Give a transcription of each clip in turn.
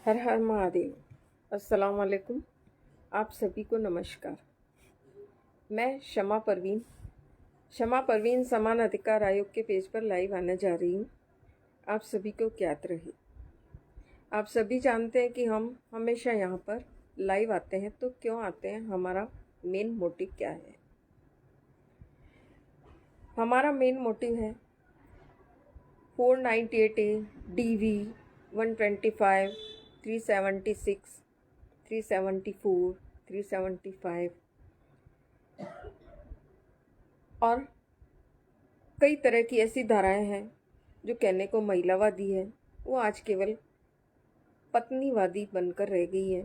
हर हर महादेव। अस्सलाम वालेकुम। आप सभी को नमस्कार। मैं क्षमा परवीन समान अधिकार आयोग के पेज पर लाइव आने जा रही हूँ। आप सभी को ज्ञात रहे। आप सभी जानते हैं कि हम हमेशा यहाँ पर लाइव आते हैं। तो क्यों आते हैं, हमारा मेन मोटिव क्या है? हमारा मेन मोटिव है 498A DV 125 376 374 375 और कई तरह की ऐसी धाराएं हैं जो कहने को महिलावादी है, वो आज केवल पत्नीवादी बनकर रह गई है।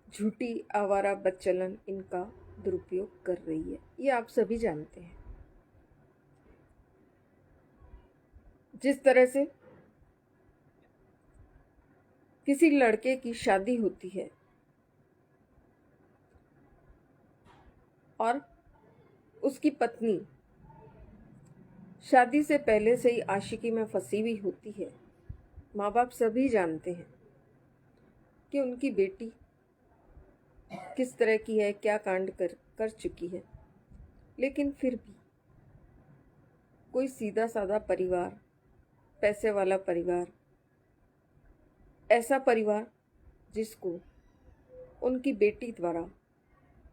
झूठी आवारा बच्चलन इनका दुरुपयोग कर रही है, ये आप सभी जानते हैं। जिस तरह से किसी लड़के की शादी होती है और उसकी पत्नी शादी से पहले से ही आशिकी में फंसी हुई होती है, माँ बाप सभी जानते हैं कि उनकी बेटी किस तरह की है, क्या कांड कर चुकी है। लेकिन फिर भी कोई सीधा साधा परिवार, पैसे वाला परिवार, ऐसा परिवार जिसको उनकी बेटी द्वारा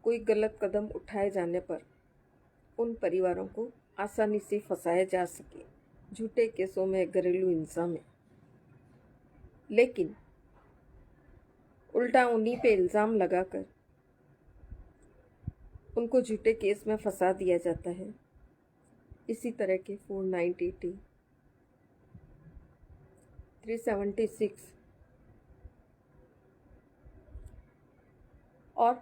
कोई गलत कदम उठाए जाने पर उन परिवारों को आसानी से फंसाया जा सके झूठे केसों में, घरेलू हिंसा में, लेकिन उल्टा उन्हीं पे इल्ज़ाम लगाकर उनको झूठे केस में फंसा दिया जाता है। इसी तरह के 498A 376 और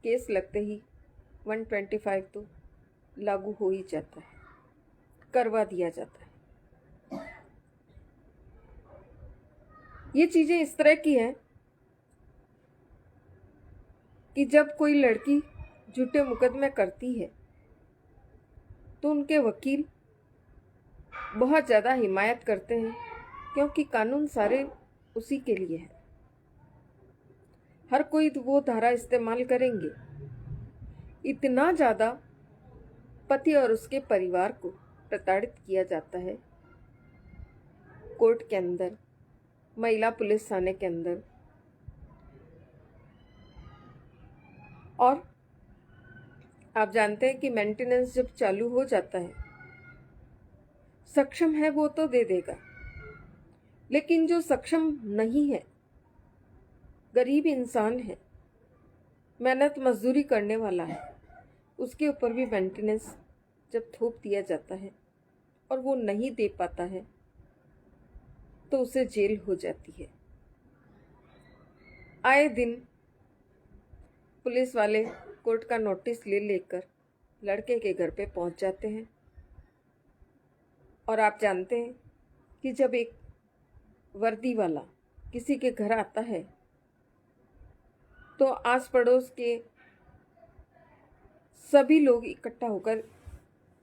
केस लगते ही 125 तो लागू हो ही जाता है, करवा दिया जाता है। ये चीज़ें इस तरह की हैं कि जब कोई लड़की झूठे मुकदमे करती है तो उनके वकील बहुत ज़्यादा हिमायत करते हैं, क्योंकि कानून सारे उसी के लिए है। हर कोई वो धारा इस्तेमाल करेंगे। इतना ज़्यादा पति और उसके परिवार को प्रताड़ित किया जाता है कोर्ट के अंदर, महिला पुलिस थाने के अंदर, और आप जानते हैं कि मेंटेनेंस जब चालू हो जाता है, सक्षम है वो तो दे देगा, लेकिन जो सक्षम नहीं है, गरीब इंसान है, मेहनत मजदूरी करने वाला है, उसके ऊपर भी मेंटेनेंस जब थोप दिया जाता है और वो नहीं दे पाता है तो उसे जेल हो जाती है। आए दिन पुलिस वाले कोर्ट का नोटिस ले लेकर लड़के के घर पे पहुंच जाते हैं। और आप जानते हैं कि जब एक वर्दी वाला किसी के घर आता है तो आस पड़ोस के सभी लोग इकट्ठा होकर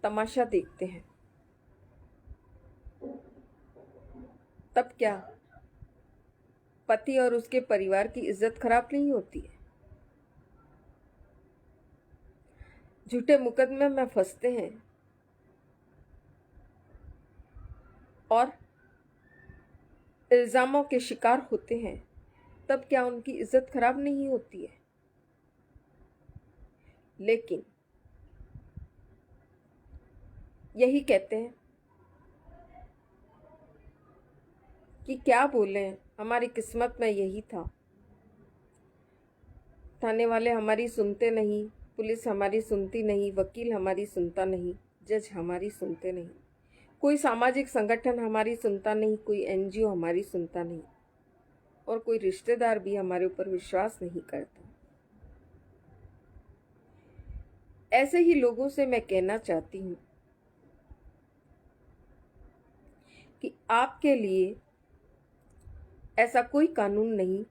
तमाशा देखते हैं। तब क्या पति और उसके परिवार की इज्जत खराब नहीं होती है? झूठे मुकदमे में फंसते हैं और इल्ज़ामों के शिकार होते हैं, तब क्या उनकी इज्जत खराब नहीं होती है? लेकिन यही कहते हैं कि क्या बोले, हमारी किस्मत में यही था। थाने वाले हमारी सुनते नहीं, पुलिस हमारी सुनती नहीं, वकील हमारी सुनता नहीं, जज हमारी सुनते नहीं, कोई सामाजिक संगठन हमारी सुनता नहीं, कोई NGO हमारी सुनता नहीं, और कोई रिश्तेदार भी हमारे ऊपर विश्वास नहीं करता। ऐसे ही लोगों से मैं कहना चाहती हूँ कि आपके लिए ऐसा कोई कानून नहीं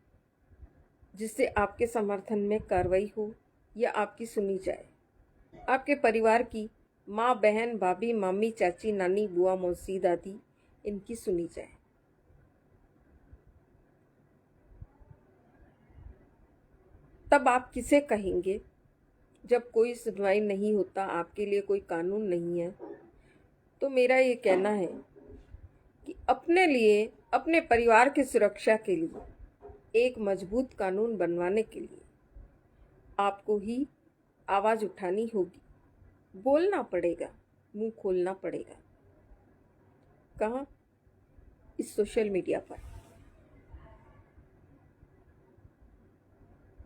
जिससे आपके समर्थन में कार्रवाई हो या आपकी सुनी जाए। आपके परिवार की माँ, बहन, भाभी, मामी, चाची, नानी, बुआ, मौसी, दादी, इनकी सुनी जाए। तब आप किसे कहेंगे? जब कोई सुनवाई नहीं होता, आपके लिए कोई कानून नहीं है। तो मेरा ये कहना है कि अपने लिए, अपने परिवार की सुरक्षा के लिए एक मजबूत कानून बनवाने के लिए आपको ही आवाज़ उठानी होगी, बोलना पड़ेगा, मुंह खोलना पड़ेगा। कहाँ? इस सोशल मीडिया पर।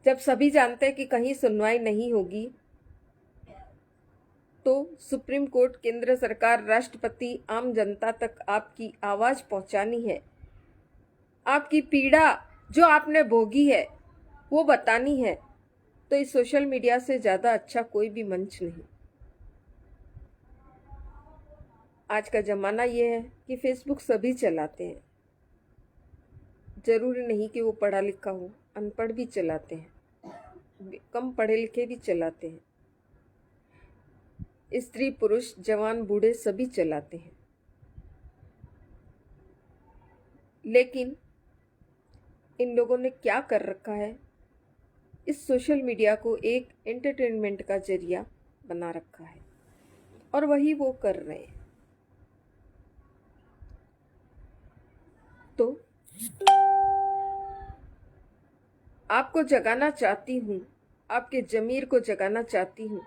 जब सभी जानते हैं कि कहीं सुनवाई नहीं होगी, तो सुप्रीम कोर्ट, केंद्र सरकार, राष्ट्रपति, आम जनता तक आपकी आवाज़ पहुंचानी है। आपकी पीड़ा जो आपने भोगी है वो बतानी है। तो इस सोशल मीडिया से ज़्यादा अच्छा कोई भी मंच नहीं। आज का ज़माना ये है कि फेसबुक सभी चलाते हैं। ज़रूरी नहीं कि वो पढ़ा लिखा हो, अनपढ़ भी चलाते हैं, कम पढ़े लिखे भी चलाते हैं। स्त्री पुरुष जवान बूढ़े सभी चलाते हैं। लेकिन इन लोगों ने क्या कर रखा है, इस सोशल मीडिया को एक एंटरटेनमेंट का जरिया बना रखा है और वही वो कर रहे हैं। तो आपको जगाना चाहती हूँ, आपके ज़मीर को जगाना चाहती हूँ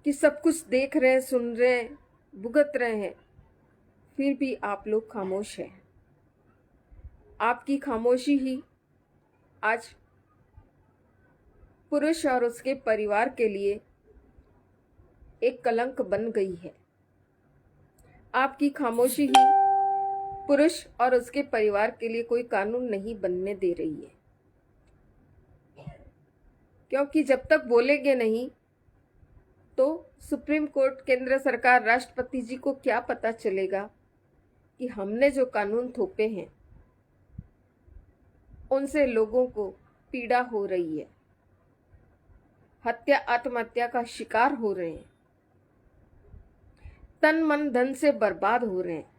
कि सब कुछ देख रहे हैं, सुन रहे हैं, भुगत रहे हैं, फिर भी आप लोग खामोश हैं। आपकी खामोशी ही आज पुरुष और उसके परिवार के लिए एक कलंक बन गई है। आपकी खामोशी ही पुरुष और उसके परिवार के लिए कोई कानून नहीं बनने दे रही है। क्योंकि जब तक बोलेंगे नहीं तो सुप्रीम कोर्ट, केंद्र सरकार, राष्ट्रपति जी को क्या पता चलेगा कि हमने जो कानून थोपे हैं उनसे लोगों को पीड़ा हो रही है, हत्या, आत्महत्या का शिकार हो रहे हैं, तन मन धन से बर्बाद हो रहे हैं।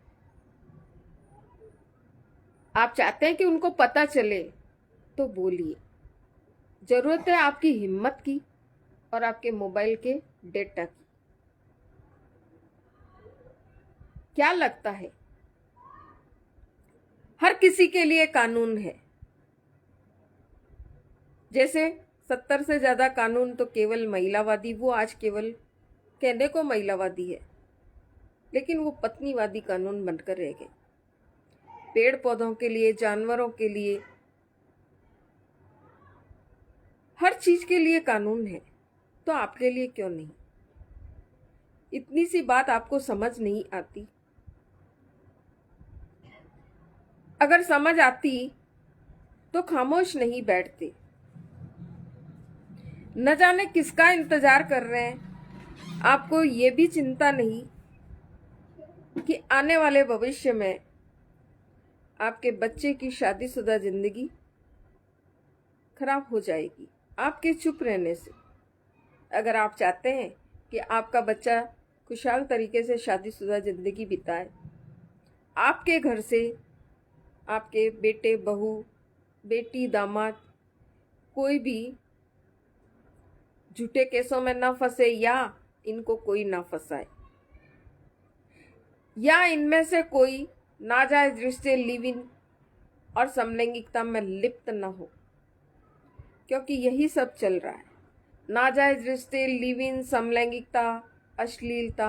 आप चाहते हैं कि उनको पता चले तो बोलिए। जरूरत है आपकी हिम्मत की और आपके मोबाइल के डेटा की। क्या लगता है हर किसी के लिए कानून है? जैसे 70 से ज्यादा कानून तो केवल महिलावादी, वो आज केवल कहने को महिलावादी है, लेकिन वो पत्नीवादी कानून बनकर रह गए। पेड़ पौधों के लिए, जानवरों के लिए, हर चीज के लिए कानून है। तो आपके लिए क्यों नहीं? इतनी सी बात आपको समझ नहीं आती? अगर समझ आती तो खामोश नहीं बैठते। न जाने किसका इंतजार कर रहे हैं। आपको ये भी चिंता नहीं कि आने वाले भविष्य में आपके बच्चे की शादीशुदा जिंदगी खराब हो जाएगी आपके चुप रहने से। अगर आप चाहते हैं कि आपका बच्चा खुशहाल तरीके से शादीशुदा जिंदगी बिताए, आपके घर से आपके बेटे, बहू, बेटी, दामाद कोई भी झूठे केसों में ना फंसे या इनको कोई ना फंसाए, या इनमें से कोई नाजायज रिश्ते, लिव इन और समलैंगिकता में लिप्त न हो, क्योंकि यही सब चल रहा है। नाजायज रिश्ते, लिव इन, समलैंगिकता, अश्लीलता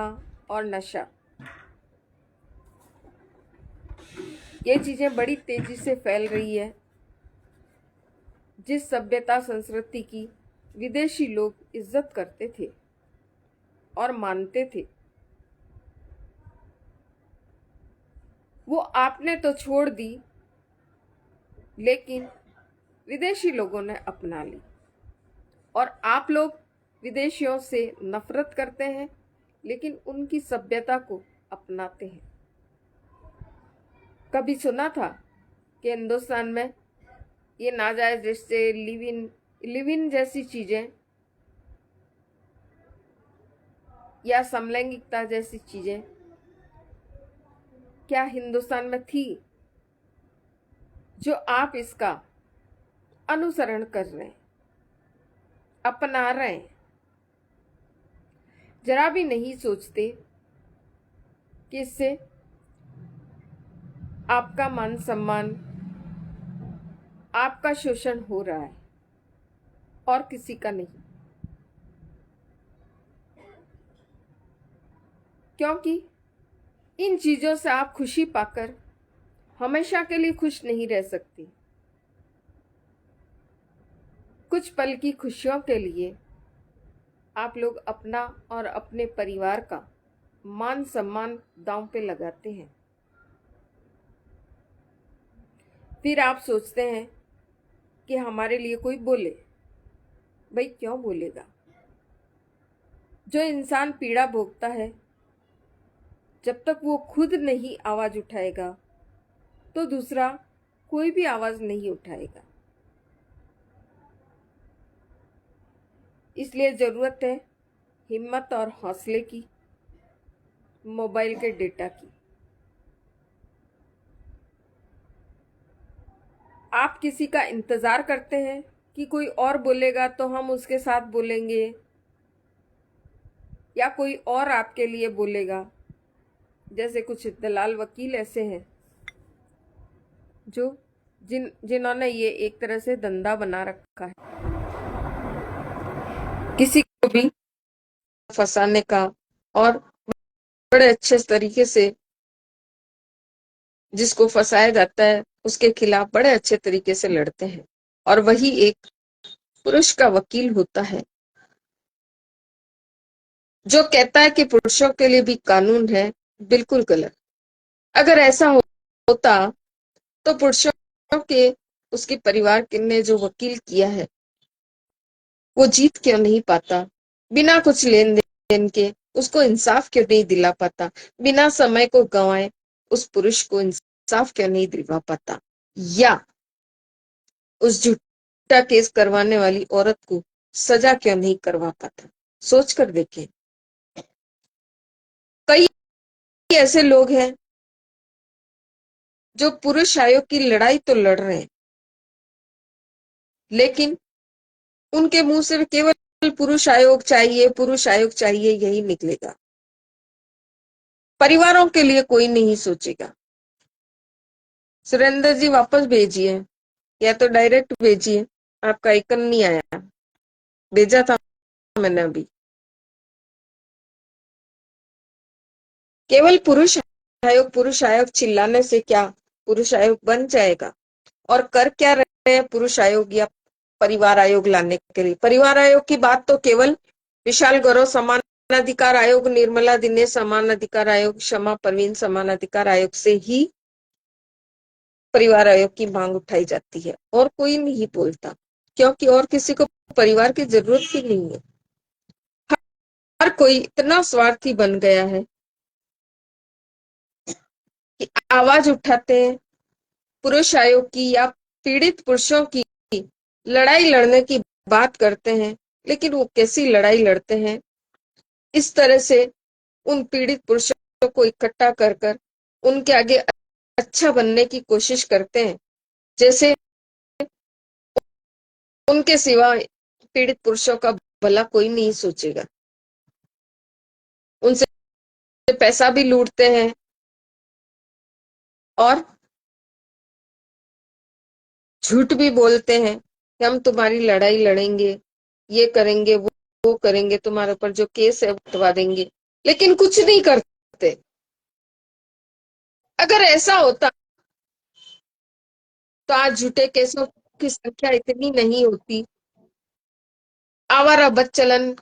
और नशा, ये चीजें बड़ी तेजी से फैल रही है। जिस सभ्यता, संस्कृति की विदेशी लोग इज्जत करते थे और मानते थे, वो आपने तो छोड़ दी, लेकिन विदेशी लोगों ने अपना ली। और आप लोग विदेशियों से नफरत करते हैं, लेकिन उनकी सभ्यता को अपनाते हैं। कभी सुना था कि हिंदुस्तान में ये नाजायज रिश्ते, लिव इन जैसी चीजें या समलैंगिकता जैसी चीजें क्या हिंदुस्तान में थी? जो आप इसका अनुसरण कर रहे हैं, अपना रहे हैं, जरा भी नहीं सोचते कि इससे आपका मान सम्मान, आपका शोषण हो रहा है और किसी का नहीं। क्योंकि इन चीजों से आप खुशी पाकर हमेशा के लिए खुश नहीं रह सकती। कुछ पल की खुशियों के लिए आप लोग अपना और अपने परिवार का मान सम्मान दांव पे लगाते हैं। फिर आप सोचते हैं कि हमारे लिए कोई बोले। भाई क्यों बोलेगा? जो इंसान पीड़ा भोगता है, जब तक वो खुद नहीं आवाज उठाएगा तो दूसरा कोई भी आवाज नहीं उठाएगा। इसलिए जरूरत है हिम्मत और हौसले की, मोबाइल के डेटा की। आप किसी का इंतजार करते हैं कि कोई और बोलेगा तो हम उसके साथ बोलेंगे, या कोई और आपके लिए बोलेगा। जैसे कुछ दलाल वकील ऐसे हैं जो जिन्होंने ये एक तरह से धंधा बना रखा है, किसी को भी फंसाने का, और बड़े अच्छे तरीके से जिसको फंसाया जाता है उसके खिलाफ बड़े अच्छे तरीके से लड़ते हैं। और वही एक पुरुष का वकील होता है जो कहता है कि पुरुषों के लिए भी कानून है। बिल्कुल गलत। अगर ऐसा होता तो पुरुषों के उसके परिवार ने जो वकील किया है वो जीत क्यों नहीं पाता? बिना कुछ लेन देन के उसको इंसाफ क्यों नहीं दिला पाता? बिना समय को गंवाए उस पुरुष को इंसाफ क्यों नहीं दिलवा पाता? या उस झूठा केस करवाने वाली औरत को सजा क्यों नहीं करवा पाता? सोच कर देखें। कई ऐसे लोग हैं जो पुरुष आयोग की लड़ाई तो लड़ रहे हैं, लेकिन उनके मुंह से केवल पुरुष आयोग चाहिए, पुरुष आयोग चाहिए, यही निकलेगा। परिवारों के लिए कोई नहीं सोचेगा। सुरेंद्र जी वापस भेजिए, या तो डायरेक्ट भेजिए। आपका आइकन नहीं आया, भेजा था मैंने अभी। केवल पुरुष आयोग चिल्लाने से क्या पुरुष आयोग बन जाएगा? और कर क्या रहे हैं पुरुष आयोग या परिवार आयोग लाने के लिए? परिवार आयोग की बात तो केवल विशाल गौरव समान अधिकार आयोग, निर्मला दिनेश समान अधिकार आयोग, क्षमा परवीन समान अधिकार आयोग से ही परिवार आयोग की मांग उठाई जाती है, और कोई नहीं बोलता। क्योंकि और किसी को परिवार की जरूरत भी नहीं है। हर कोई इतना स्वार्थी बन गया है कि आवाज उठाते हैं पुरुष आयोग की या पीड़ित पुरुषों की लड़ाई लड़ने की बात करते हैं, लेकिन वो कैसी लड़ाई लड़ते हैं? इस तरह से उन पीड़ित पुरुषों को इकट्ठा कर कर उनके आगे अच्छा बनने की कोशिश करते हैं, जैसे उनके सिवा पीड़ित पुरुषों का भला कोई नहीं सोचेगा। उनसे पैसा भी लूटते हैं और झूठ भी बोलते हैं कि हम तुम्हारी लड़ाई लड़ेंगे, ये करेंगे, वो करेंगे, तुम्हारे ऊपर जो केस है उठवा देंगे, लेकिन कुछ नहीं करते। अगर ऐसा होता तो आज झूठे केसों की संख्या इतनी नहीं होती। आवारा बच्चलन,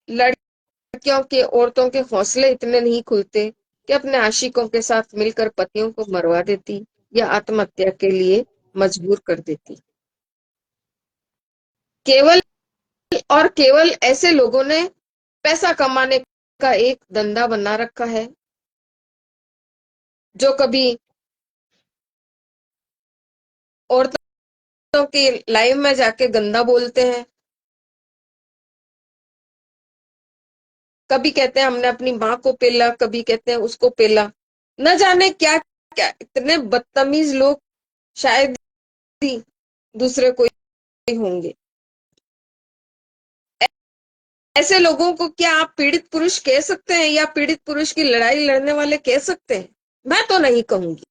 लड़कियों के, औरतों के हौसले इतने नहीं खुलते कि अपने आशिकों के साथ मिलकर पतियों को मरवा देती या आत्महत्या के लिए मजबूर कर देती। केवल और केवल ऐसे लोगों ने पैसा कमाने का एक धंधा बना रखा है, जो कभी औरतों के लाइव में जाके गंदा बोलते हैं, कभी कहते हैं हमने अपनी माँ को पेला, कभी कहते हैं उसको पेला। न जाने क्या क्या इतने बदतमीज लोग शायद ही दूसरे कोई होंगे। ऐसे लोगों को क्या आप पीड़ित पुरुष कह सकते हैं या पीड़ित पुरुष की लड़ाई लड़ने वाले कह सकते हैं? मैं तो नहीं कहूंगी।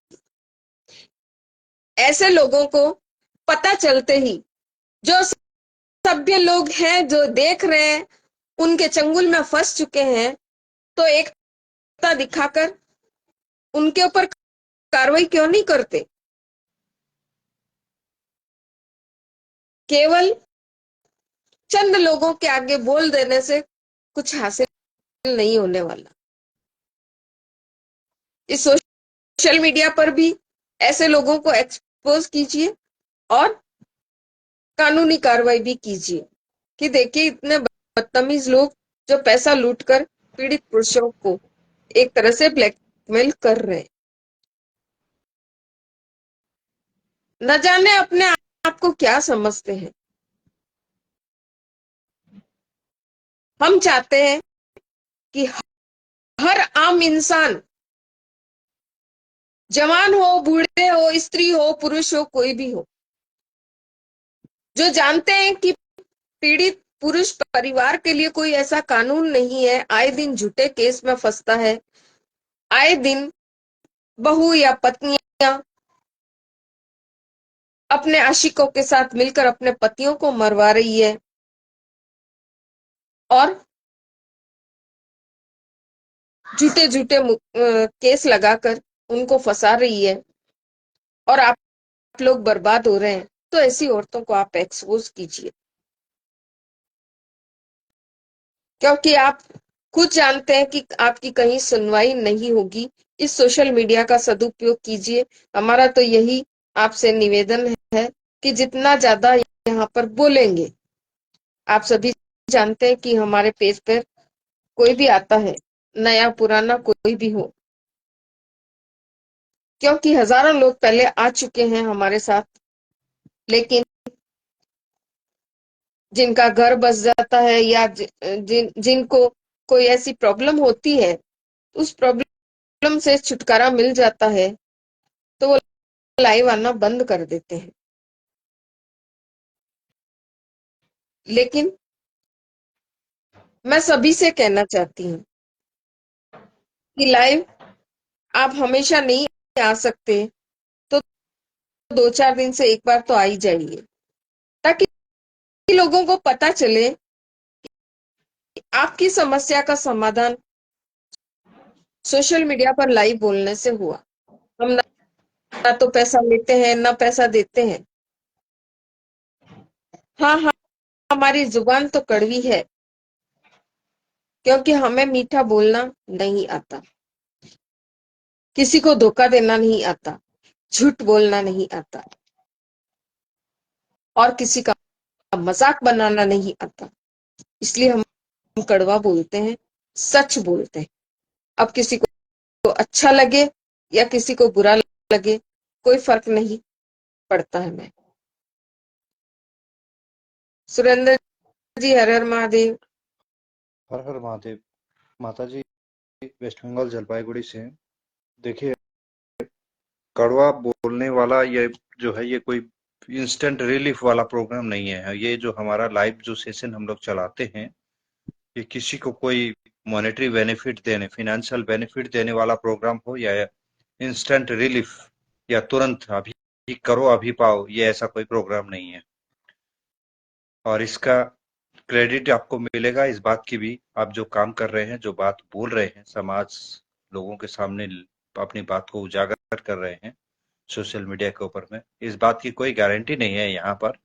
ऐसे लोगों को पता चलते ही जो सभ्य लोग हैं, जो देख रहे हैं, उनके चंगुल में फंस चुके हैं, तो एकता दिखाकर उनके ऊपर कार्रवाई क्यों नहीं करते? केवल चंद लोगों के आगे बोल देने से कुछ हासिल नहीं होने वाला। इस सोशल मीडिया पर भी ऐसे लोगों को एक्सपोज कीजिए और कानूनी कार्रवाई भी कीजिए कि देखिए इतने बदतमीज लोग जो पैसा लूटकर पीड़ित पुरुषों को एक तरह से ब्लैकमेल कर रहे हैं। न जाने अपने आप को क्या समझते हैं। हम चाहते हैं कि हर आम इंसान, जवान हो, बूढ़े हो, स्त्री हो, पुरुष हो, कोई भी हो, जो जानते हैं कि पीड़ित पुरुष परिवार के लिए कोई ऐसा कानून नहीं है, आए दिन झूठे केस में फंसता है, आए दिन बहू या पत्नियां अपने आशिकों के साथ मिलकर अपने पतियों को मरवा रही है और झूठे झूठे केस लगाकर उनको फंसा रही है और आप लोग बर्बाद हो रहे हैं। तो ऐसी औरतों को आप एक्सपोज कीजिए, क्योंकि आप खुद जानते हैं कि आपकी कहीं सुनवाई नहीं होगी। इस सोशल मीडिया का सदुपयोग कीजिए। हमारा तो यही आपसे निवेदन है कि जितना ज्यादा यहाँ पर बोलेंगे, आप सभी जानते हैं कि हमारे पेज पर कोई भी आता है, नया पुराना कोई भी हो, क्योंकि हजारों लोग पहले आ चुके हैं हमारे साथ, लेकिन जिनका घर बस जाता है या जिनको कोई ऐसी प्रॉब्लम होती है, उस प्रॉब्लम से छुटकारा मिल जाता है, तो वो लाइव आना बंद कर देते हैं। लेकिन मैं सभी से कहना चाहती हूँ कि लाइव आप हमेशा नहीं आ सकते, तो 2-4 दिन से एक बार तो आ ही जाइए, ताकि लोगों को पता चले कि आपकी समस्या का समाधान सोशल मीडिया पर लाइव बोलने से हुआ। हम ना तो पैसा लेते हैं ना पैसा देते हैं। हाँ हाँ, हमारी जुबान तो कड़वी है, क्योंकि हमें मीठा बोलना नहीं आता, किसी को धोखा देना नहीं आता, झूठ बोलना नहीं आता और किसी का मजाक बनाना नहीं आता। इसलिए हम कड़वा बोलते हैं, सच बोलते हैं। अब किसी को अच्छा लगे या किसी को बुरा लगे, कोई फर्क नहीं पड़ता है। मैं सुरेंद्र जी, हर हर महादेव। हर हर महादेव। माता जी, वेस्ट बंगाल जलपाईगुड़ी से। देखिए, कड़वा बोलने वाला ये जो है, ये कोई इंस्टेंट रिलीफ वाला प्रोग्राम नहीं है। ये जो हमारा लाइव जो सेशन हम लोग चलाते हैं, ये किसी को कोई मॉनेटरी बेनिफिट देने, फाइनेंशियल बेनिफिट देने वाला प्रोग्राम हो या इंस्टेंट रिलीफ या तुरंत अभी करो अभी पाओ, ये ऐसा कोई प्रोग्राम नहीं है। और इसका क्रेडिट आपको मिलेगा इस बात की भी, आप जो काम कर रहे हैं, जो बात बोल रहे हैं, समाज लोगों के सामने अपनी बात को उजागर कर रहे हैं सोशल मीडिया के ऊपर में, इस बात की कोई गारंटी नहीं है यहाँ पर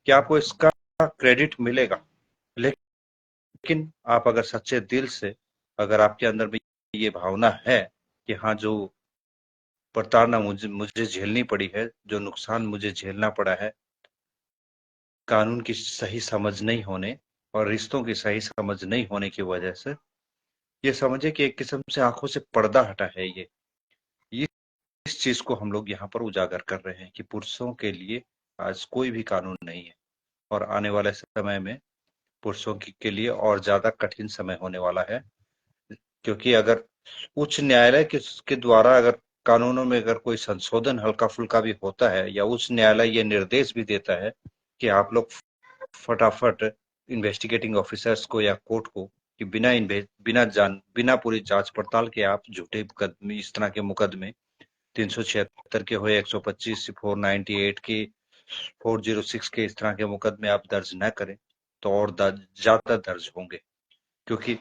कि आपको इसका क्रेडिट मिलेगा। लेकिन आप अगर सच्चे दिल से, अगर आपके अंदर में ये भावना है कि हाँ, जो प्रताड़ना मुझे मुझे झेलनी पड़ी है, जो नुकसान मुझे झेलना पड़ा है, कानून की सही समझ नहीं होने और रिश्तों की सही समझ नहीं होने की वजह से, ये समझे कि एक किस्म से आंखों से पर्दा हटा है। ये इस चीज को हम लोग यहाँ पर उजागर कर रहे हैं कि पुरुषों के लिए आज कोई भी कानून नहीं है और आने वाले समय में पुरुषों के लिए और ज्यादा कठिन समय होने वाला है। क्योंकि अगर उच्च न्यायालय के द्वारा अगर कानूनों में अगर कोई संशोधन हल्का फुल्का भी होता है, या उच्च न्यायालय ये निर्देश भी देता है कि आप लोग फटाफट इन्वेस्टिगेटिंग ऑफिसर्स को या कोर्ट को कि बिना पूरी जांच पड़ताल के आप झूठे मुकदमे, इस तरह के मुकदमे 376 के हो, 125, 498 के, 406 के, इस तरह के मुकदमे आप दर्ज न करें तो और ज्यादा दर्ज होंगे। क्योंकि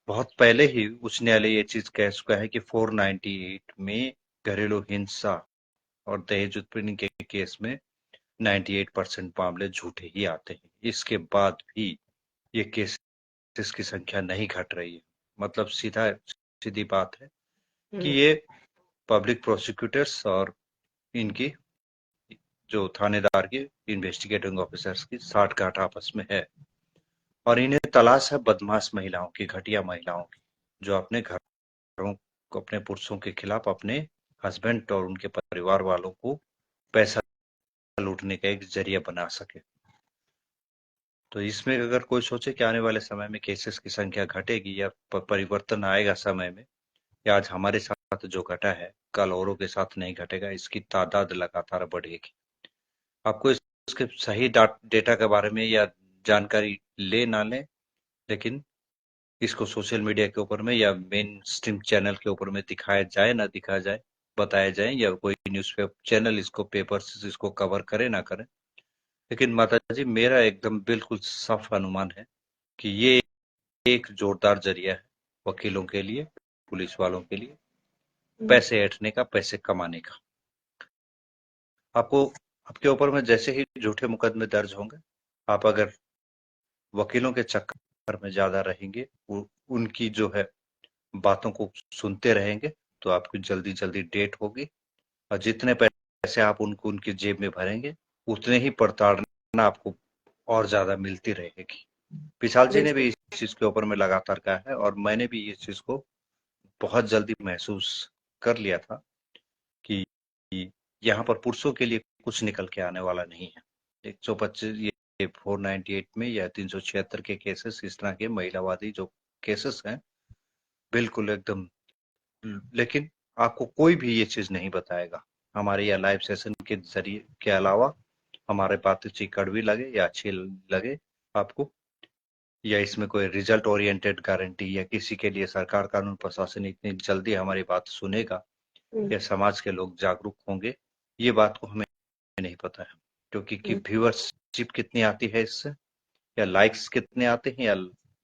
बहुत पहले ही उच्च न्यायालय ये चीज कह चुका है कि 498 में घरेलू हिंसा और दहेज उत्पीड़न के केस में 98% मामले झूठे ही आते हैं। इसके बाद भी ये केसेस की संख्या नहीं घट रही है। मतलब सीधी बात है कि ये पब्लिक प्रोसिक्यूटर्स और इनकी जो थानेदार की इन्वेस्टिगेटिंग ऑफिसर्स की साठगांठ आपस में है। और इन्हें तलाश है बदमाश महिलाओं की, घटिया महिलाओं की, जो अपने घरों को, अपने पुरुषों के खिलाफ अपने हस्बैंड और उनके परिवार वालों को पैसा लूटने का एक जरिया बना सके। तो इसमें अगर कोई सोचे कि आने वाले समय में केसेस की संख्या घटेगी या परिवर्तन आएगा समय में, या आज हमारे साथ जो घटा है कल औरों के साथ नहीं घटेगा, इसकी तादाद लगातार बढ़ेगी। आपको इसके सही डेटा के बारे में या जानकारी ले ना ले, लेकिन इसको सोशल मीडिया के ऊपर में या मेन स्ट्रीम चैनल के ऊपर में दिखाया जाए ना दिखाया जाए, बताया जाए, या कोई न्यूज़पेपर चैनल इसको, पेपर्स इसको कवर करे ना करे, लेकिन माताजी मेरा एकदम बिल्कुल साफ अनुमान है कि ये एक जोरदार जरिया है वकीलों के लिए, पुलिस वालों के लिए, पैसे ऐंठने का, पैसे कमाने का। आपको आपके ऊपर में जैसे ही झूठे मुकदमे दर्ज होंगे, आप अगर वकीलों के चक्कर में ज्यादा रहेंगे, उनकी जो है बातों को सुनते रहेंगे, तो आपकी जल्दी जल्दी डेट होगी। और जितने पैसे आप उनकी जेब में भरेंगे, उतने ही प्रताड़ना आपको और ज्यादा मिलती रहेगी। विशाल जी ने भी इस चीज के ऊपर में लगातार कहा है, और मैंने भी इस चीज को बहुत जल्दी महसूस कर लिया था कि यहाँ पर पुरुषों के लिए कुछ निकल के आने वाला नहीं है। 125 ये 498 में या 376 के केसेस, इस तरह के महिलावादी जो केसेस हैं, बिल्कुल एकदम, लेकिन आपको कोई भी ये चीज नहीं बताएगा। हमारे या लाइव सेशन के जरिए के अलावा हमारे बातचीत कड़वी लगे या अच्छी लगे आपको, या इसमें कोई रिजल्ट ओरिएंटेड गारंटी, या किसी के लिए सरकार, कानून, प्रशासन इतनी जल्दी हमारी बात सुनेगा या समाज के लोग जागरूक होंगे, ये बात को हमें नहीं पता है। क्योंकि व्यूअरशिप कितनी आती है इससे, या लाइक्स कितने आते हैं,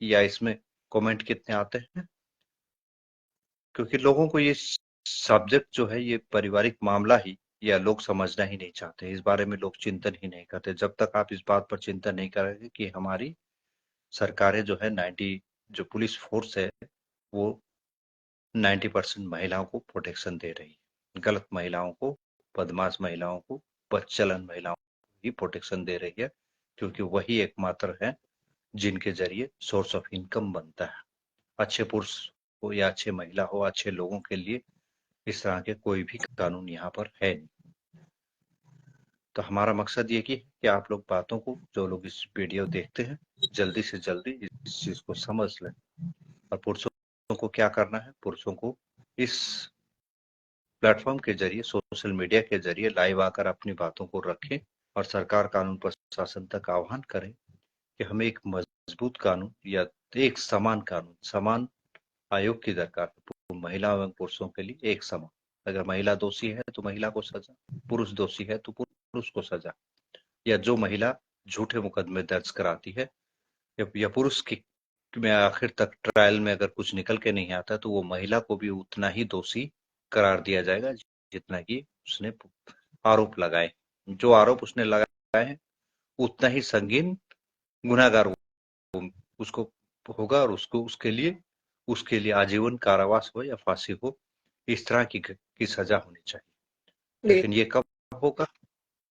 या इसमें कमेंट कितने आते हैं, क्योंकि लोगों को ये सब्जेक्ट जो है, ये पारिवारिक मामला ही, या लोग समझना ही नहीं चाहते, इस बारे में लोग चिंतन ही नहीं करते। जब तक आप इस बात पर चिंतन नहीं करेंगे कि हमारी सरकारें जो है 90, जो पुलिस फोर्स है वो 90% महिलाओं को प्रोटेक्शन दे रही है, गलत महिलाओं को, बदमाश महिलाओं को, बदचलन महिलाओं को ही प्रोटेक्शन दे रही है, क्योंकि वही एकमात्र है जिनके जरिए सोर्स ऑफ इनकम बनता है। अच्छे पुरुष हो या अच्छे महिला हो, अच्छे लोगों के लिए इस तरह के कोई भी कानून यहाँ पर है नहीं। तो हमारा मकसद ये कि आप लोग बातों को, जो लोग इस वीडियो देखते हैं, जल्दी से जल्दी इस चीज को समझ लें। और पुरुषों को क्या करना है, पुरुषों को इस प्लेटफॉर्म के जरिए, सोशल मीडिया के जरिए लाइव आकर अपनी बातों को रखें और सरकार, कानून, प्रशासन तक आह्वान करें कि हमें एक मजबूत कानून या एक समान कानून, समान आयोग की दरकार है। महिला एवं पुरुषों के लिए एक समान, अगर महिला दोषी है तो महिला को सजा, पुरुष दोषी है तो पुरुष को सजा, या जो महिला झूठे मुकदमे दर्ज कराती है या पुरुष की में आखिर तक ट्रायल में अगर कुछ निकल के नहीं आता, तो वो महिला को भी उतना ही दोषी करार दिया जाएगा जितना कि उसने आरोप लगाए। जो आरोप उसने लगाए हैं उतना ही संगीन गुनाहगार उसको होगा, और उसके लिए आजीवन कारावास हो या फांसी हो, इस तरह की सजा होनी चाहिए। लेकिन ये कब होगा?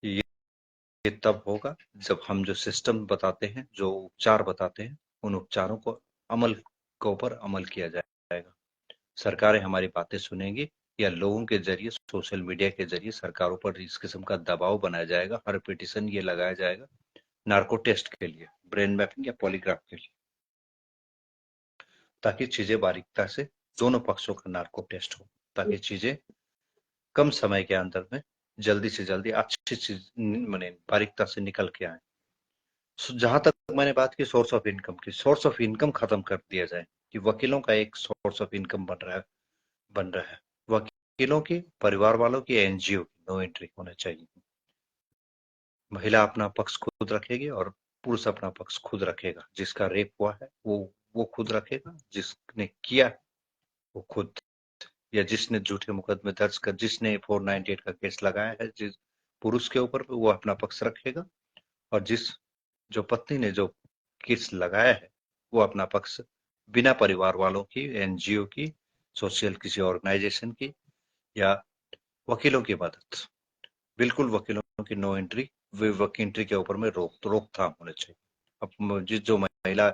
ये तब होगा जब हम जो सिस्टम बताते हैं, जो उपचार बताते हैं, उन उपचारों को के ऊपर अमल किया जाएगा। सरकारें हमारी बातें सुनेंगी, या लोगों के जरिए, सोशल मीडिया के जरिए सरकारों पर इस किस्म का दबाव बनाया जाएगा। हर पिटीशन ये लगाया जाएगा नार्को टेस्ट के लिए, ब्रेन मैपिंग या पॉलीग्राफ के लिए, ताकि चीजें बारीकता से, दोनों पक्षों का नार्को टेस्ट हो, ताकि चीजें कम समय के अंदर में जल्दी से जल्दी अच्छी चीज मैंने बारीकता से निकल के आए। जहां तक मैंने बात की सोर्स ऑफ इनकम की, सोर्स ऑफ इनकम खत्म कर दिया जाए कि वकीलों का एक सोर्स ऑफ इनकम बन रहा है। वकीलों की, परिवार वालों की, एनजीओ की नो एंट्री होना चाहिए। महिला अपना पक्ष खुद रखेगी और पुरुष अपना पक्ष खुद रखेगा। जिसका रेप हुआ है वो खुद रखेगा, जिसने किया वो खुद, या जिसने झूठे मुकदमे दर्ज कर, जिसने 498 का केस लगाया है जिस पुरुष के ऊपर, वो अपना पक्ष रखेगा। और जो पत्नी ने जो केस लगाया है वो अपना पक्ष बिना परिवार वालों की, एनजीओ की, सोशल किसी ऑर्गेनाइजेशन की या वकीलों की मदद, बिल्कुल वकीलों की नो एंट्री, एंट्री के ऊपर में रोकथाम होने चाहिए। अब जो महिला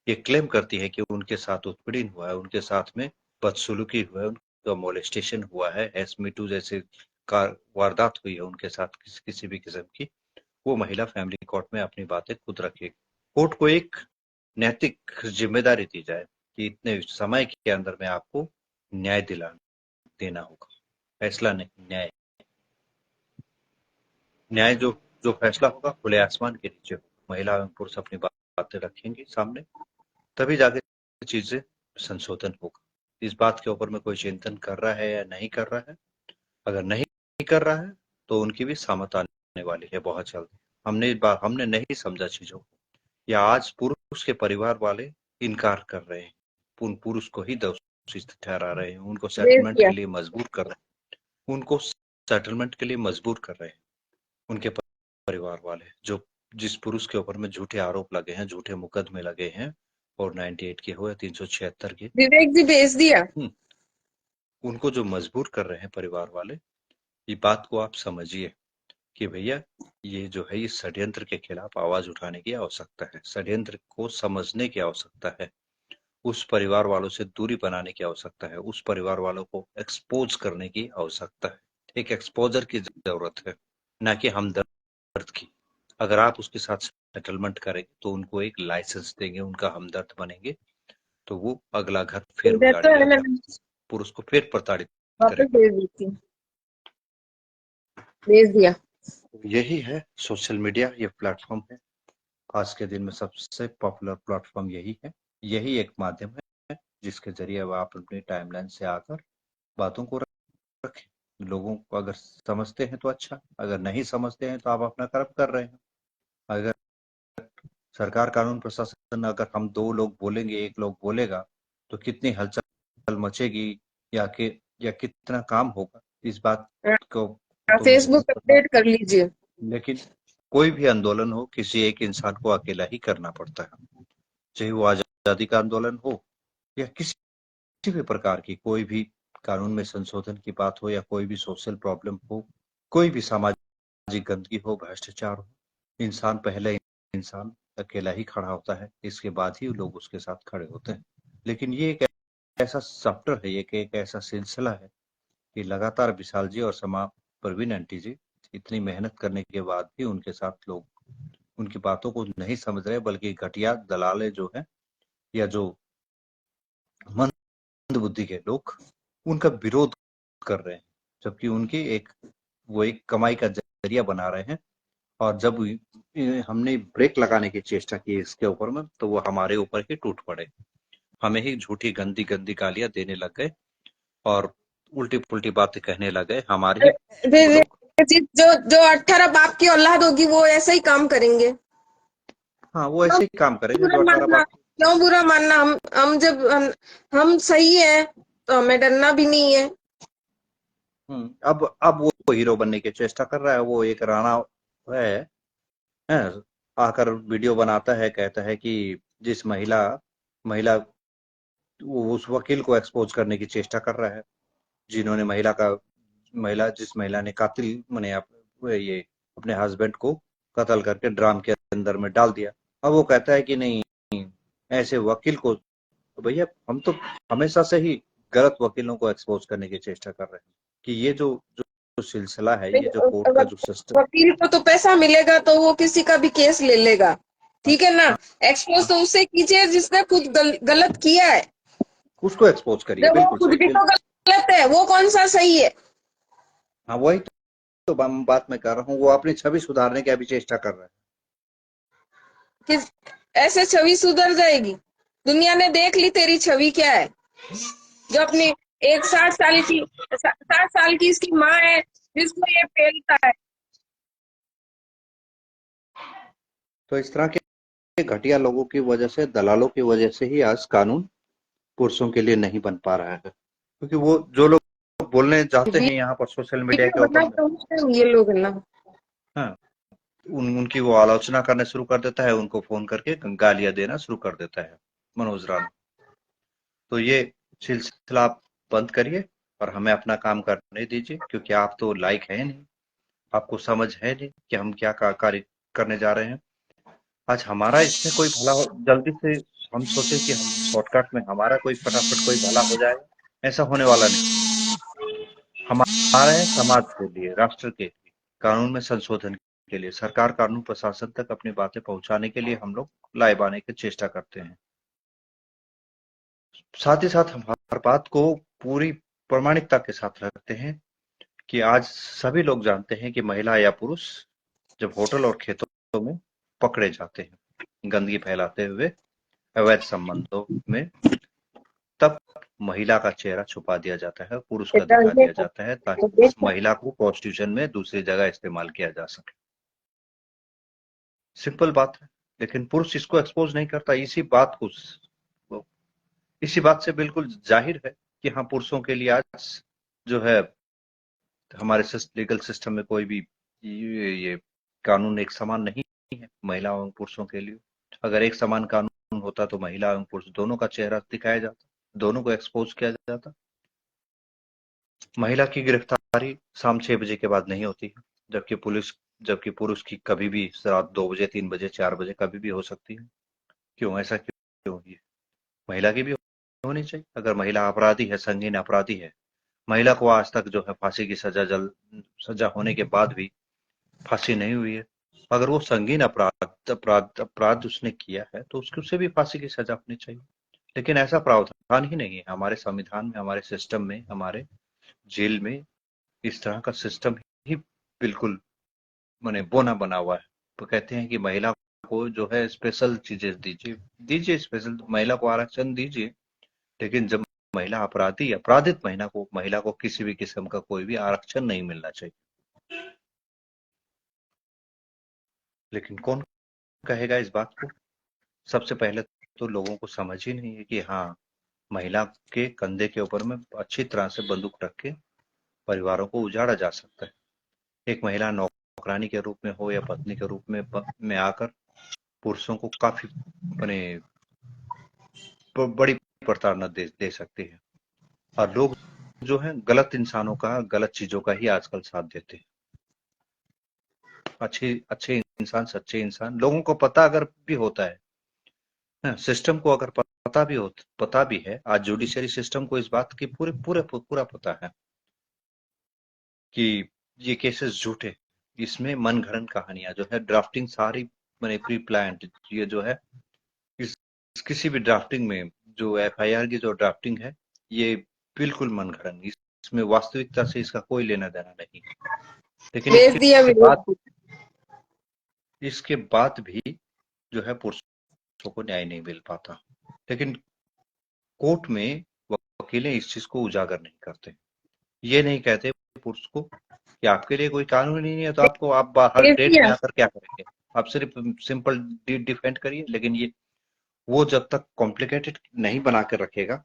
ये क्लेम करती है कि उनके साथ उत्पीड़न हुआ है, उनके साथ में बदसलूकी हुआ है, उनका मोलेस्टेशन हुआ है, एसमी2 जैसे वारदात हुई है उनके साथ किसी भी किस्म की, वो महिला फैमिली कोर्ट में अपनी बातें खुद रखेगी। कोर्ट को एक नैतिक जिम्मेदारी दी जाए कि इतने समय के अंदर में आपको न्याय देना होगा। फैसला नहीं, न्याय जो जो फैसला होगा खुले आसमान के नीचे होगा। महिला एवं पुरुष अपनी बातें रखेंगे सामने, तभी जाके चीजें संशोधन होगा। इस बात के ऊपर में कोई चिंतन कर रहा है या नहीं कर रहा है, अगर नहीं कर रहा है तो उनकी भी सामत आने वाली है बहुत जल्द। हमने नहीं समझा चीजों को, या आज पुरुष के परिवार वाले इनकार कर रहे हैं, पुरुष को ही दोषी ठहरा रहे हैं, उनको भेज सेटलमेंट दिया। के लिए मजबूर कर रहे हैं, उनको सेटलमेंट के लिए मजबूर कर रहे हैं उनके परिवार वाले, जिस पुरुष के ऊपर में झूठे आरोप लगे हैं, झूठे मुकदमे लगे हैं, और 98 के हो या 376 के, विवेक जी भेज दिया। उनको जो मजबूर कर रहे हैं परिवार वाले, ये बात को आप समझिए कि भैया ये जो है, ये षड्यंत्र के खिलाफ आवाज उठाने की आवश्यकता है, षड्यंत्र को समझने की आवश्यकता है, उस परिवार वालों से दूरी बनाने की आवश्यकता है, उस परिवार वालों को एक्सपोज करने की आवश्यकता है। एक एक्सपोजर की जरूरत है, ना कि हमदर्द की। अगर आप उसके साथ सेटलमेंट करेंगे तो उनको एक लाइसेंस देंगे, उनका हमदर्द बनेंगे, तो वो अगला घर फिर इधर तो है, उजाड़ेगा, मैंने पुरुष को फिर प्रताड़ित वापस करेगा। भेज दी थी। भेज दिया। यही है सोशल मीडिया, ये प्लेटफॉर्म है। आज के दिन में सबसे पॉपुलर प्लेटफॉर्म यही है, यही एक माध्यम है जिसके जरिए आप अपनी टाइमलाइन से आकर बातों को रखें। लोगों को अगर समझते हैं तो अच्छा, अगर नहीं समझते हैं तो आप अपना कर्म कर रहे हैं। अगर सरकार, कानून प्रशासन, अगर हम दो लोग बोलेंगे, एक लोग बोलेगा, तो कितनी हलचल मचेगी या कितना काम होगा, इस बात को तो मुझे नहीं फेसबुक पता। अपडेट कर लीजिए। लेकिन कोई भी आंदोलन हो, किसी एक इंसान को अकेला ही करना पड़ता है, चाहे वो आजादी का आंदोलन हो या किसी भी प्रकार की कोई भी कानून में संशोधन की बात हो, या कोई भी सोशल प्रॉब्लम हो, कोई भी सामाजिक गंदगी हो, भ्रष्टाचार हो, इंसान अकेला ही खड़ा होता है, इसके बाद ही लोग उसके साथ खड़े होते हैं। लेकिन ये एक ऐसा चैप्टर है, ये एक ऐसा सिलसिला है कि लगातार विशाल जी और समा परवीन आंटी जी इतनी मेहनत करने के बाद भी उनके साथ लोग उनकी बातों को नहीं समझ रहे, बल्कि घटिया दलाले जो है, या जो मंद बुद्धि के लोग उनका विरोध कर रहे हैं, जबकि वो एक कमाई का जरिया बना रहे हैं। और जब हमने ब्रेक लगाने की चेष्टा की इसके ऊपर में, तो वो हमारे ऊपर ही टूट पड़े, हमें ही झूठी गंदी गंदी गालियां देने लग गए और उल्टी पुल्टी बातें कहने लगे, हमारे ही वो लोग। जो जो 18 बाप की औलाद होगी वो ऐसा ही काम करेंगे। हाँ, वो क्यों ऐसे ही काम करेंगे बुरा जो 18 मानना? बाप। क्यों बुरा मानना? हम जब हम सही है तो हमें डरना भी नहीं है। अब वो हीरो बनने की चेष्टा कर रहा है, वो एक राणा है, हैं, आकर वीडियो बनाता है, कहता है कि जिस महिला वो उस वकील को एक्सपोज करने की चेष्टा कर रहा है, जिन्होंने जिस महिला ने कातिल मने ये अपने हस्बैंड को कत्ल करके ड्राम के अंदर में डाल दिया। अब वो कहता है कि नहीं, ऐसे वकील को, तो भैया हम तो हमेशा से ही गलत वकीलों को एक्सपोज करने की चेष्टा कर रहे हैं कि ये जो सिलसिला है, ये जो कोर्ट का जो सिस्टम। वकील को तो पैसा मिलेगा तो वो किसी का भी केस ले लेगा, ठीक है ना। एक्सपोज तो उससे कीजिए जिसने खुद गलत किया है। उसको एक्सपोज करिए, जब वो बिल्कुल खुद सही, भी तो बिल्कुल। गलत है, वो कौन सा सही है? हाँ, वही तो बात मैं कर रहा हूँ, वो अपनी छवि सुधारने की अभी चेष्टा कर रहे हैं। किस ऐसे छवि सुधर जाएगी? दुनिया ने देख ली तेरी छवि क्या है। जो अपनी एक 60 साल की इसकी माँ है, जिसको ये पेलता है। तो इस तरह के घटिया लोगों की वजह से, दलालों की वजह से ही आज कानून पुरुषों के लिए नहीं बन पा रहा है, क्योंकि वो जो लोग बोलने जाते हैं यहाँ पर सोशल मीडिया के वीडियो ऊपर बना में, के ये लोग ना, हाँ, उनकी वो आलोचना करने शुरू कर देता है, उनको फोन करके गालियां देना शुरू कर देता है मनोज राणा। तो ये सिलसिला आप बंद करिए और हमें अपना काम करने दीजिए, क्योंकि आप तो लायक है नहीं, आपको समझ है नहीं कि हम क्या कार्य करने जा रहे हैं। आज हमारा इसमें कोई भला हो, जल्दी से हम सोचे कि हम शॉर्टकट में हमारा कोई फटाफट कोई भला हो जाएगा, ऐसा होने वाला नहीं। हमारे समाज के लिए, राष्ट्र के लिए, कानून में संशोधन के लिए, सरकार कानून प्रशासन तक अपनी बातें पहुंचाने के लिए हम लोग लाए बाने की चेष्टा करते हैं। साथ ही साथ हम हर बात को पूरी प्रामाणिकता के साथ रखते हैं कि आज सभी लोग जानते हैं कि महिला या पुरुष जब होटल और खेतों में पकड़े जाते हैं गंदगी फैलाते हुए अवैध संबंधों में, तब महिला का चेहरा छुपा दिया जाता है, पुरुष का दिखा दिया जाता है, ताकि इस महिला को प्रोस्टिट्यूशन में दूसरी जगह इस्तेमाल किया जा सके। सिंपल बात है, लेकिन पुरुष इसको एक्सपोज नहीं करता। इसी बात से बिल्कुल जाहिर है कि हाँ, पुरुषों के लिए आज जो है हमारे लीगल सिस्टम में कोई भी ये कानून एक समान नहीं है महिलाओं एवं पुरुषों के लिए। अगर एक समान कानून होता तो महिला एवं पुरुष दोनों का चेहरा दिखाया जाता, दोनों को एक्सपोज किया जाता। महिला की गिरफ्तारी शाम 6 बजे के बाद नहीं होती है, जबकि पुरुष की कभी भी रात 2 बजे, 3 बजे, 4 बजे कभी भी हो सकती है। क्यों ऐसा क्यों? ये महिला की भी होनी चाहिए। अगर महिला अपराधी है, संगीन अपराधी है, महिला को आज तक जो है फांसी की सजा होने के बाद भी फांसी नहीं हुई है। अगर वो संगीन अपराध उसने किया है तो उसे भी फांसी की सजा होनी चाहिए। लेकिन ऐसा प्रावधान ही नहीं है हमारे संविधान में, हमारे सिस्टम में, हमारे जेल में। इस तरह का सिस्टम ही बिल्कुल माने बोना बना हुआ है। तो कहते हैं कि महिला को जो है स्पेशल चीजें दीजिए स्पेशल महिला को आरक्षण दीजिए, लेकिन जब महिला अपराधित महिला को किसी भी किस्म का कोई भी आरक्षण नहीं मिलना चाहिए। लेकिन कौन कहेगा इस बात को? सबसे पहले तो लोगों को समझ ही नहीं है कि हाँ, महिला के कंधे के ऊपर में अच्छी तरह से बंदूक रख के परिवारों को उजाड़ा जा सकता है। एक महिला नौकरानी के रूप में हो या पत्नी के रूप में आकर पुरुषों को काफी बने बड़ी प्रताड़ना दे सकती है। और लोग जो है गलत इंसानों का, गलत चीजों का ही आजकल साथ देते हैं। अच्छे अच्छे इंसान, सच्चे इंसान लोगों को पता अगर भी होता है, सिस्टम को अगर पता भी है, आज जुडिशरी सिस्टम को इस बात की पूरा पता है कि ये केसेस झूठे, इसमें मनगढ़ंत कहानियां जो है, ड्राफ्टिंग सारी मैंने प्री प्लान्ड, ये जो है इस किसी भी ड्राफ्टिंग में जो एफआईआर की जो ड्राफ्टिंग है, ये बिल्कुल मनगढ़ंत, इसमें वास्तविकता से इसका कोई लेना देना नहीं। लेकिन भेज दिया इसके बाद भी जो है पुरुषों को न्याय नहीं मिल पाता। लेकिन कोर्ट में वकीलें इस चीज को उजागर नहीं करते। ये नहीं कहते पुरुष को कि आपके लिए कोई कानून ही नहीं है, तो आप बाहर भेज डेट में दिया। आकर क्या करेंगे? आप सिर्फ सिंपल डिफेंड करिए। लेकिन ये वो जब तक कॉम्प्लिकेटेड नहीं बना कर रखेगा,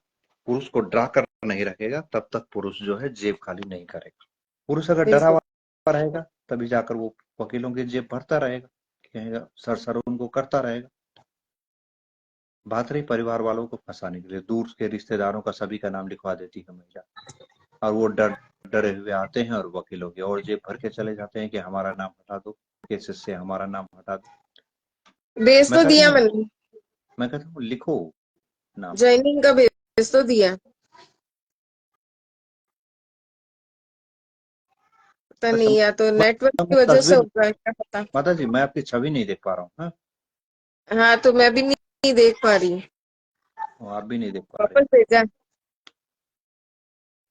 पुरुष को डरा कर नहीं रखेगा, तब तक पुरुष जो है जेब खाली नहीं करेगा। पुरुष अगर डरा बिल्कुल हुआ रहेगा तभी जाकर वो वकीलों की जेब भरता रहेगा, कहेगा सर उनको करता रहेगा। बात रही परिवार वालों को फंसाने के लिए, दूर के रिश्तेदारों का सभी का नाम लिखवा देती है महिला, और वो डरे हुए आते हैं और वकीलों की और जेब भर के चले जाते हैं कि हमारा नाम हटा दो, केसेस से हमारा नाम हटा दो। भेज मैं तो कहता दिया हूँ मैंने। लिखो नाम। ज्वाइनिंग का भेज तो दिया, पता अच्छा, नहीं, या तो नेटवर्क की वजह से तस्वीर, होगा, क्या पता। माता जी मैं आपकी छवि नहीं देख पा रहा हूँ। हाँ, हाँ, तो मैं भी नहीं देख पा रही। आप भी नहीं देख पा रहे। वापस भेजा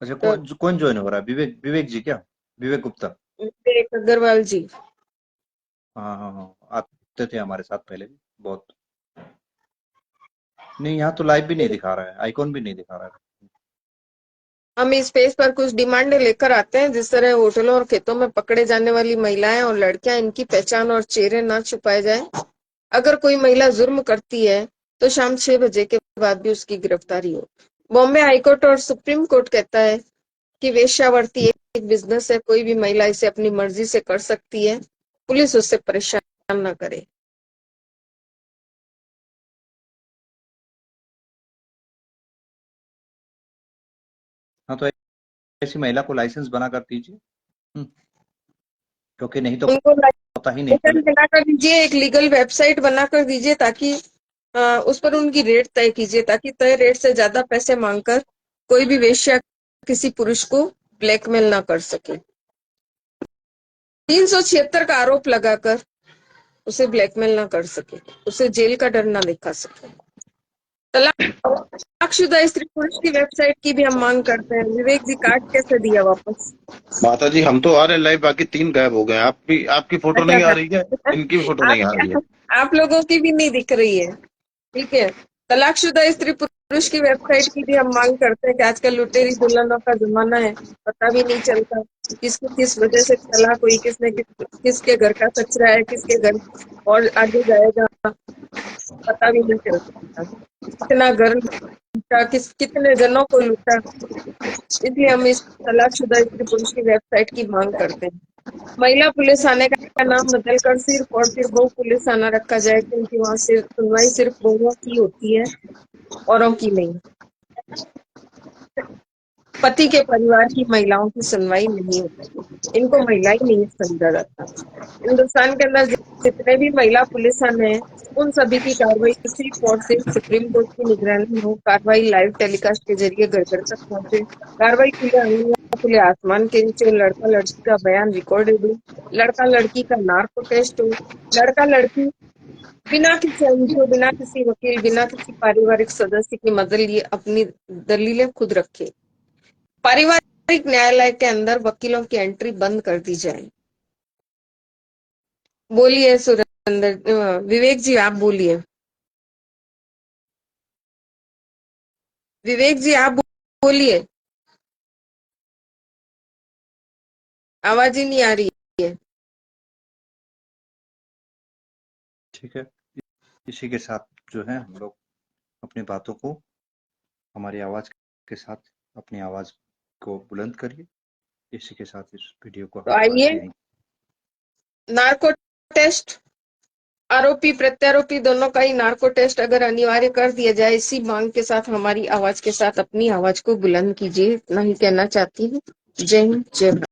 अच्छा, तो कौन कौन ज्वाइन हो रहा है? विवेक विवेक जी क्या? विवेक गुप्ता? विवेक अग्रवाल जी। हाँ हाँ हाँ, आते थे हमारे साथ पहले भी बहुत। नहीं, यहाँ तो लाइव भी नहीं दिखा रहा है, आइकॉन भी नहीं दिखा रहा है। हम इस पेज पर कुछ डिमांडें लेकर आते हैं, जिस तरह होटलों और खेतों में पकड़े जाने वाली महिलाएं और लड़कियां, इनकी पहचान और चेहरे न छुपाए जाए। अगर कोई महिला जुर्म करती है तो शाम 6 बजे के बाद भी उसकी गिरफ्तारी हो। बॉम्बे हाईकोर्ट और सुप्रीम कोर्ट कहता है कि वेश्यावृत्ति एक बिजनेस है, कोई भी महिला इसे अपनी मर्जी से कर सकती है, पुलिस उससे परेशान ना करे। हाँ, तो ऐसी महिला को लाइसेंस बनाकर दीजिए। क्योंकि नहीं तो उनको पता ही नहीं लाइसेंस चले। बनाकर दीजिए, एक लीगल वेबसाइट बनाकर दीजिए, ताकि उस पर उनकी रेट तय कीजिए, ताकि तय रेट से ज्यादा पैसे मांगकर कोई भी वेश्या किसी पुरुष को ब्लैकमेल ना कर सके। 376 का आरोप लगाकर उसे ब्लैकमेल ना कर सके, उसे जेल का डर ना दिखा सके। तलाकशुदा स्त्री पुरुष की वेबसाइट की भी हम मांग करते हैं। विवेक जी, कार्ड कैसे दिया वापस? माता जी, हम तो आ रहे लाइव, बाकी 3 गायब हो गए। आपकी फोटो अच्छा नहीं आ अच्छा। रही है, इनकी भी फोटो नहीं आ रही है। आप लोगों की भी नहीं दिख रही है। ठीक है। तलाकशुदा स्त्री पुरुष की वेबसाइट की भी हम मांग करते हैं कि आजकल लुटेरी दुल्हनों का जमाना है, पता भी नहीं चलता किसको किस वजह से तलाक हुई, किसके घर का कचरा है, किसके घर और आगे जाएगा, पता भी नहीं चलता। कितना घर लूटा, कितने जनों को लूटा। इसलिए हम इस तलाकशुदा स्त्री पुरुष की वेबसाइट की मांग करते हैं। महिला पुलिस थाने का नाम बदलकर सिर्फ और सिर्फ बहु पुलिस थाना रखा जाए, क्योंकि वहाँ सिर्फ सुनवाई सिर्फ बहुओं की होती है, औरों की नहीं। पति के परिवार की महिलाओं की सुनवाई नहीं होती, इनको महिला ही नहीं समझा जाता। हिंदुस्तान के अंदर जितने भी महिला पुलिस थाने हैं, उन सभी की कार्रवाई सिर्फ और सिर्फ सुप्रीम कोर्ट की निगरानी में हो। कार्रवाई लाइव टेलीकास्ट के जरिए घर घर तक पहुंचे। कार्रवाई खुले आंगन या खुले आसमान के नीचे, लड़का लड़की का बयान रिकॉर्डेड हो, लड़का लड़की का नार्को टेस्ट हो, लड़का लड़की बिना किसी एनजीओ, बिना किसी वकील, बिना किसी पारिवारिक सदस्य की मदद लिए अपनी दलीलें खुद रखे। पारिवारिक न्यायालय के अंदर वकीलों की एंट्री बंद कर दी जाए। बोलिए सुरेंद्र, विवेक जी आप बोलिए। विवेक जी आप बोलिए, आवाज ही नहीं आ रही है। ठीक है, इसी के साथ जो है हम लोग अपनी बातों को, हमारी आवाज के साथ अपनी आवाज को बुलंद करिए। इसी के साथ इस वीडियो को तो हम आइए, यहीं। नार्को टेस्ट, आरोपी प्रत्यारोपी दोनों का ही नार्को टेस्ट अगर अनिवार्य कर दिया जाए, इसी मांग के साथ हमारी आवाज के साथ अपनी आवाज को बुलंद कीजिए, इतना ही कहना चाहती हूँ। जय हिंद, जय भारत।